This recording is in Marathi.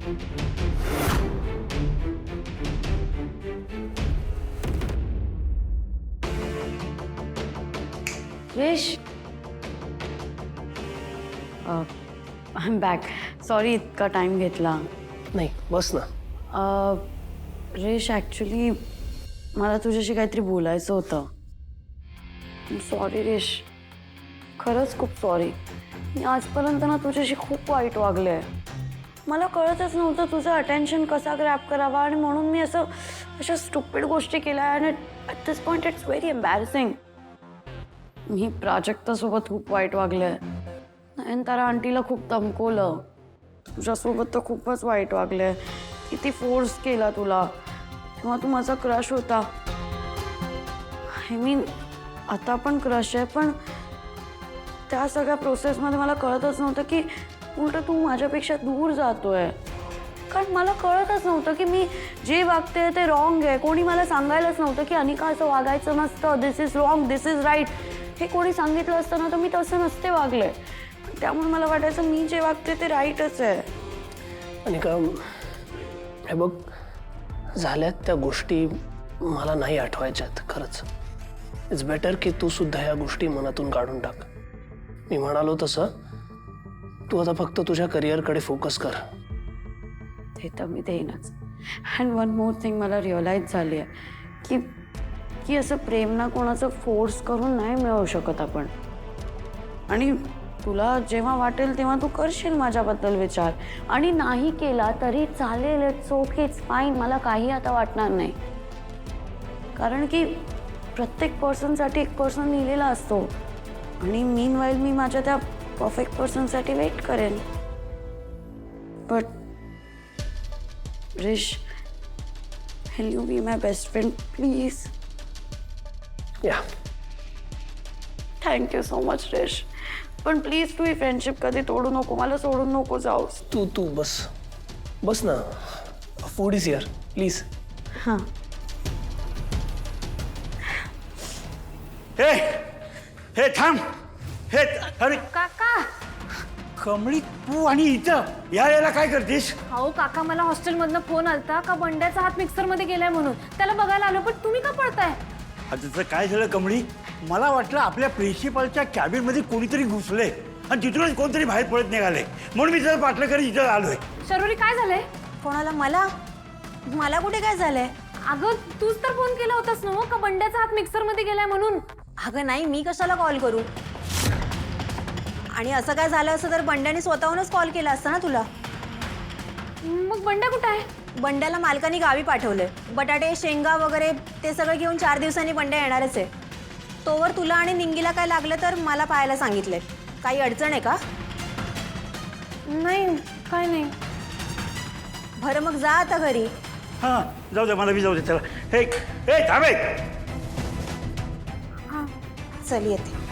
रेश, आय एम बॅक. सॉरी इतका टाइम घेतला. नाही बस ना. रेश, ॲक्च्युली मला तुझ्याशी काहीतरी बोलायचं होतं. सॉरी रेश, खरंच खूप सॉरी. मी आजपर्यंत ना तुझ्याशी खूप वाईट वागले. मला कळतच नव्हतं तुझं अटेन्शन कसा ग्रॅब करावा आणि म्हणून मी अशा स्टुपिड गोष्टी केल्या. आणि at this point it's very embarrassing. मी प्राजक्तासोबत खूप वाईट वागले. नयनतारा आंटीला खूप धमकवलं. तुझ्यासोबत तर खूपच वाईट वागले. किती फोर्स केला तुला. तेव्हा तू माझा क्रश होता. आय मीन आता पण क्रश आहे, पण त्या सगळ्या प्रोसेसमध्ये मला कळतच नव्हतं की उलट तू माझ्यापेक्षा दूर जातोय. कारण मला कळतच नव्हतं की मी जे वागते ते रॉंग आहे. कोणी मला सांगायलाच नव्हतं की अनिका असं वागायचं नसतं. This is wrong, this is right. हे कोणी सांगितलं असतं ना तर मी तसं नसते वागले. त्यामुळे मला वाटायचं मी जे वागते ते राईटच आहे. अनिका, हे बघ, झाल्यात त्या गोष्टी मला नाही आठवायच्यात. खरंच इट्स बेटर की तू सुद्धा ह्या गोष्टी मनातून काढून टाक. मी म्हणालो तसं तू आता फक्त तुझ्या करिअरकडे फोकस कर. ते तर मी देईनच. अँड वन मोर थिंग मला रिअलाइज झाली आहे की असं प्रेम ना कोणाचं फोर्स करून नाही मिळवू शकत आपण. आणि तुला जेव्हा वाटेल तेव्हा तू करशील माझ्याबद्दल विचार. आणि नाही केला तरी चालेल. It's okay, it's fine. मला काही आता वाटणार नाही. कारण की प्रत्येक पर्सनसाठी एक पर्सन लिहिलेला असतो. आणि मीनवाईल मी माझ्या त्या परफेक्ट पर्सनसाठी वेट करेन. But Rish, will you be my best friend please? Yeah. Thank you so much Rish. पण प्लीज तू ही फ्रेंडशिप कधी तोडू नको. मला सोडून नको जाऊस. तू बस ना. Food is here please. हां. हे हे थांब. हे अरे काका. कमळी, तू आणि इथं यायला काय करतेस? अहो काका, मला हॉस्टेलमधनं फोन आलता का बंड्याचा हात मिक्सरमध्ये गेलाय म्हणून. त्याला बघायला आलो. पण तुम्ही का पळताय? आता काय झालं कमळी, मला वाटलं आपल्या प्रिन्सिपलच्या कॅबिनमध्ये कोणीतरी घुसले आणि तिथूनच कोणतरी बाहेर पळत निघाले. म्हणून मी त्याला पाठलं करी इथं आलोय. शर्वरी, काय झालंय? कोणाला? मला कुठे काय झालंय? अगं तूच तर फोन केला होतास ना का बंड्याचा हात मिक्सरमध्ये गेलाय म्हणून. अगं नाही, मी कशाला कॉल करू? आणि असं काय झालं असं तर बंड्याने स्वतःहूनच कॉल केला असता ना तुला. मग बंड्या कुठं आहे? बंड्याला मालकाने गावी पाठवलंय. बटाटे, शेंगा वगैरे ते सगळं घेऊन 4 दिवसांनी बंड्या येणारच आहे. तोवर तुला आणि निंगीला काय लागलं तर मला पाहायला सांगितलंय. काही अडचण आहे का? नाही, काय नाही. बरं मग जा आता घरी. हां, जाऊ दे, मला बी जाऊ दे. चला. हे हे थांबे. चल येते.